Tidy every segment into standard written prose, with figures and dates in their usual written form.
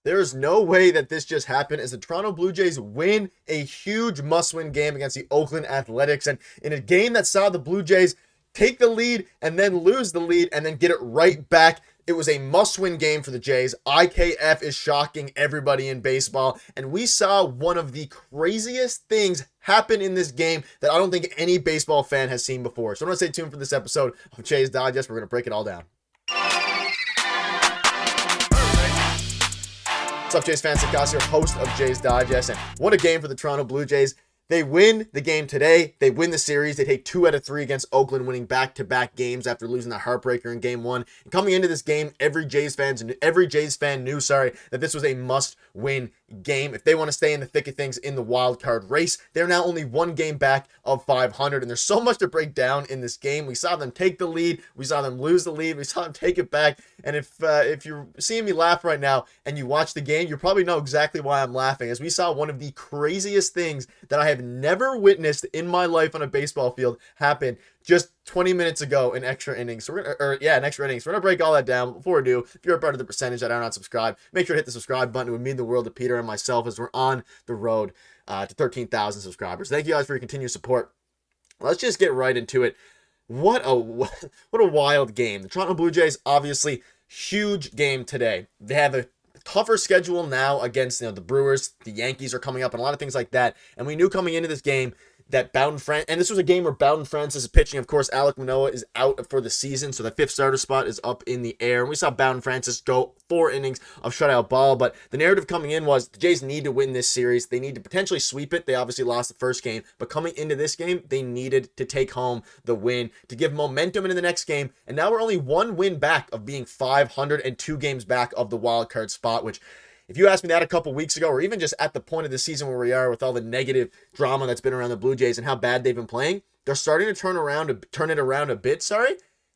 There is no way that this just happened as the Toronto Blue Jays win a huge must-win game against the Oakland Athletics. And in a game that saw the Blue Jays take the lead and then lose the lead and then get it right back, it was a must-win game for the Jays. IKF is shocking everybody in baseball, and we saw one of the craziest things happen in this game that I don't think any baseball fan has seen before. So I'm going to stay tuned for this episode of Jays Digest. We're going to break it all down. What's up, Jays fans? It's Gosse, your host of Jays Digest, and what a game for the Toronto Blue Jays. They win the game today. They win the series. They take 2 out of 3 against Oakland, winning back-to-back games after losing the heartbreaker in game 1. And coming into this game, every Jays fan knew that this was a must-win game. If they want to stay in the thick of things in the wild card race, they're now only 1 game back of 500. And there's so much to break down in this game. We saw them take the lead. We saw them lose the lead. We saw them take it back. And if you're seeing me laugh right now and you watch the game, you probably know exactly why I'm laughing, as we saw one of the craziest things that I have never witnessed in my life on a baseball field happen just 20 minutes ago in extra innings. So in extra innings. We're going to break all that down. But before we do, if you're a part of the percentage that are not subscribed, make sure to hit the subscribe button. It would mean the world to Peter and myself as we're on the road to 13,000 subscribers. Thank you guys for your continued support. Let's just get right into it. What a wild game. The Toronto Blue Jays, obviously, huge game today. They have a tougher schedule now against the Brewers. The Yankees are coming up and a lot of things like that. And we knew coming into this game that and this was a game where Bowden Francis is pitching. Of course, Alek Manoah is out for the season, so the 5th starter spot is up in the air. And we saw Bowden Francis go 4 innings of shutout ball, but the narrative coming in was the Jays need to win this series. They need to potentially sweep it. They obviously lost the first game, but coming into this game, they needed to take home the win to give momentum into the next game. And now we're only 1 win back of being 500 and 2 games back of the wild card spot, which, if you asked me that a couple weeks ago, or even just at the point of the season where we are with all the negative drama that's been around the Blue Jays and how bad they've been playing, they're starting to turn it around a bit,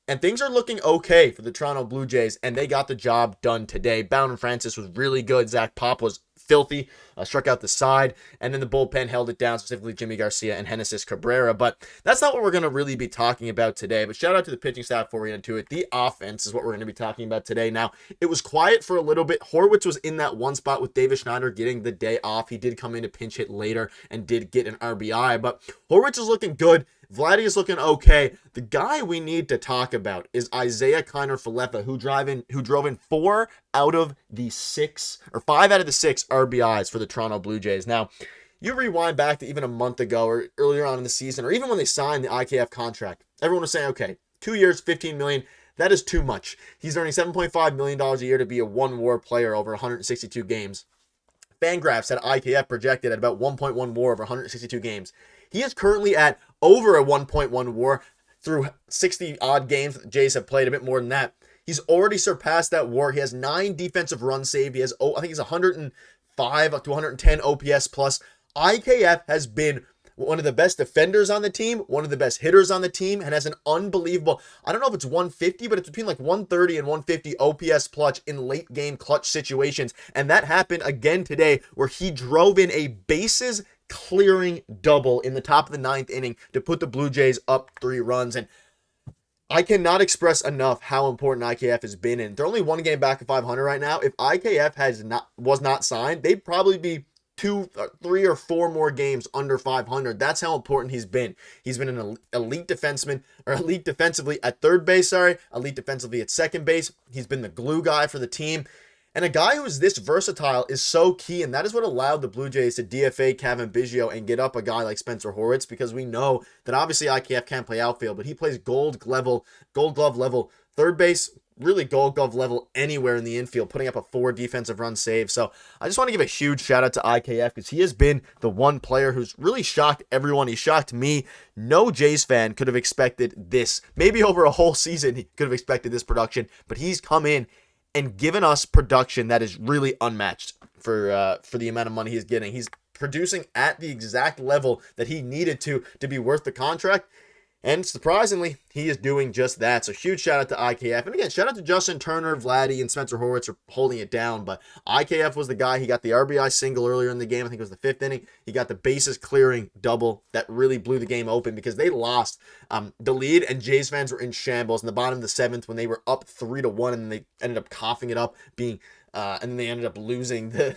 and things are looking okay for the Toronto Blue Jays, and they got the job done today. Bowden Francis was really good. Zach Pop was filthy, struck out the side, and then the bullpen held it down, specifically Jimmy Garcia and Genesis Cabrera. But that's not what we're going to really be talking about today. But shout out to the pitching staff before we get into it. The offense is what we're going to be talking about today. Now, it was quiet for a little bit. Horwitz was in that one spot with David Schneider getting the day off. He did come in to pinch hit later and did get an RBI, but Horwitz is looking good. Vladdy is looking okay. The guy we need to talk about is Isaiah Kiner-Falefa, who drove in 5 out of the 6 RBIs for the Toronto Blue Jays. Now, you rewind back to even a month ago or earlier on in the season, or even when they signed the IKF contract, everyone was saying, okay, 2 years, $15 million, that is too much. He's earning $7.5 million a year to be a one-WAR player over 162 games. Fangraphs had IKF projected at about 1.1 WAR over 162 games. He is currently at over a 1.1 WAR through 60-odd games that the Jays have played, a bit more than that. He's already surpassed that WAR. He has 9 defensive runs saved. He has, I think he's 105 up to 110 OPS plus. IKF has been one of the best defenders on the team, one of the best hitters on the team, and has an unbelievable, I don't know if it's 150, but it's between like 130 and 150 OPS plus in late game clutch situations. And that happened again today, where he drove in a bases clearing double in the top of the 9th inning to put the Blue Jays up 3 runs. And I cannot express enough how important IKF has been. And they're only 1 game back of 500 right now. If IKF was not signed, they'd probably be 2, 3, or 4 more games under 500. That's how important he's been. He's been an elite defensively at third base, elite defensively at second base. He's been the glue guy for the team. And a guy who is this versatile is so key, and that is what allowed the Blue Jays to DFA Kevin Biggio and get up a guy like Spencer Horwitz, because we know that obviously IKF can't play outfield, but he plays gold glove level third base, really gold glove level anywhere in the infield, putting up a 4 defensive run save. So I just want to give a huge shout out to IKF, because he has been the one player who's really shocked everyone. He shocked me. No Jays fan could have expected this. Maybe over a whole season he could have expected this production, but he's come in and given us production that is really unmatched for the amount of money he's getting. He's producing at the exact level that he needed to be worth the contract. And surprisingly, he is doing just that. So huge shout out to IKF. And again, shout out to Justin Turner, Vladdy, and Spencer Horwitz for holding it down. But IKF was the guy. He got the RBI single earlier in the game. I think it was the 5th inning. He got the bases clearing double that really blew the game open, because they lost the lead, and Jays fans were in shambles in the bottom of the 7th when they were up 3-1, and they ended up coughing it up, being and then they ended up losing the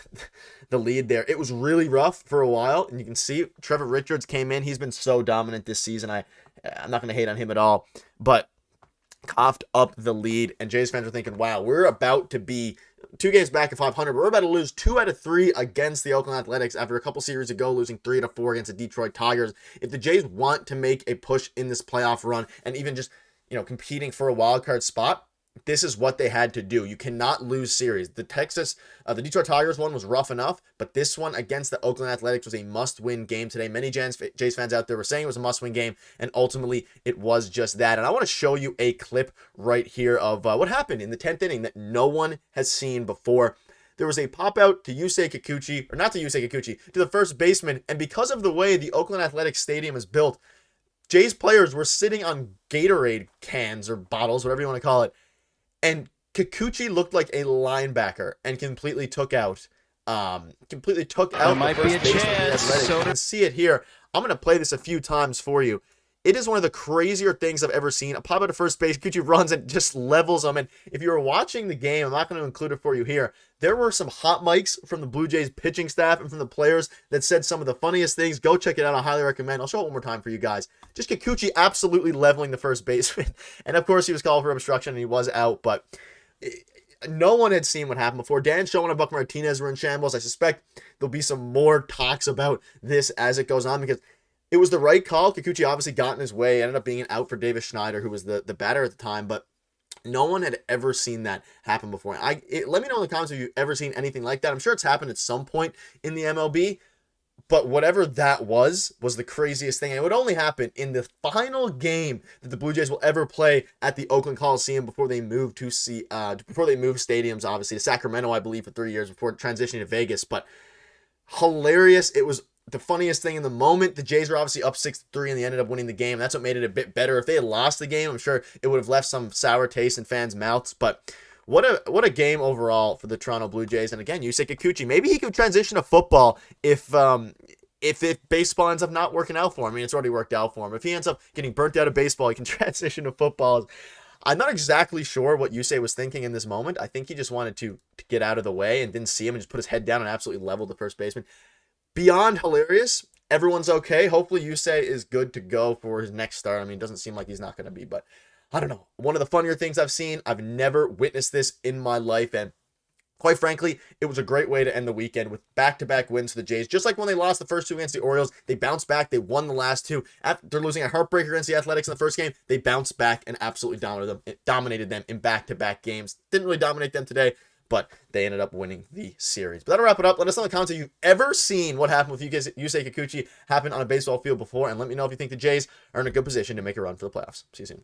lead there. It was really rough for a while, and you can see Trevor Richards came in. He's been so dominant this season. I'm not going to hate on him at all, but coughed up the lead, and Jays fans are thinking, wow, we're about to be 2 games back at 500, but we're about to lose 2 out of 3 against the Oakland Athletics after a couple series ago losing 3 out of 4 against the Detroit Tigers. If the Jays want to make a push in this playoff run and even just, competing for a wild card spot, this is what they had to do. You cannot lose series. The Detroit Tigers one was rough enough, but this one against the Oakland Athletics was a must-win game today. Many Jays fans out there were saying it was a must-win game, and ultimately it was just that. And I want to show you a clip right here of what happened in the 10th inning that no one has seen before. There was a pop-out to Yusei Kikuchi, or not to Yusei Kikuchi, to the first baseman, and because of the way the Oakland Athletics Stadium is built, Jays players were sitting on Gatorade cans or bottles, whatever you want to call it, and Kikuchi looked like a linebacker and completely took out the first baseman. You can see it here. I'm going to play this a few times for you. It is one of the crazier things I've ever seen. A pop out to first base, Kikuchi runs and just levels them. And if you were watching the game, I'm not going to include it for you here. There were some hot mics from the Blue Jays pitching staff and from the players that said some of the funniest things. Go check it out. I highly recommend. I'll show it one more time for you guys. Just Kikuchi absolutely leveling the first baseman. And of course, he was called for obstruction and he was out. But no one had seen what happened before. Dan Schoen and Buck Martinez were in shambles. I suspect there'll be some more talks about this as it goes on because it was the right call. Kikuchi obviously got in his way. Ended up being an out for Davis Schneider, who was the batter at the time. But no one had ever seen that happen before. Let me know in the comments if you've ever seen anything like that. I'm sure it's happened at some point in the MLB. But whatever that was the craziest thing. And it would only happen in the final game that the Blue Jays will ever play at the Oakland Coliseum before they move stadiums, obviously, to Sacramento, I believe, for 3 years before transitioning to Vegas. But hilarious. It was the funniest thing in the moment. The Jays were obviously up 6-3 and they ended up winning the game. That's what made it a bit better. If they had lost the game, I'm sure it would have left some sour taste in fans' mouths. But what a game overall for the Toronto Blue Jays. And again, Yusei Kikuchi, maybe he could transition to football if baseball ends up not working out for him. I mean, it's already worked out for him. If he ends up getting burnt out of baseball, he can transition to football. I'm not exactly sure what Yusei was thinking in this moment. I think he just wanted to get out of the way and didn't see him and just put his head down and absolutely leveled the first baseman. Beyond hilarious. Everyone's okay. Hopefully Yusei is good to go for his next start. I mean, it doesn't seem like he's not going to be, but I don't know. One of the funnier things I've seen. I've never witnessed this in my life, and quite frankly, it was a great way to end the weekend with back-to-back wins for the Jays. Just like when they lost the first 2 against the Orioles, they bounced back. They won the last 2. After losing a heartbreaker against the Athletics in the first game, they bounced back and absolutely dominated them in back-to-back games. Didn't really dominate them today, but they ended up winning the series. But that'll wrap it up. Let us know in the comments if you've ever seen what happened with Yusei Kikuchi happen on a baseball field before, and let me know if you think the Jays are in a good position to make a run for the playoffs. See you soon.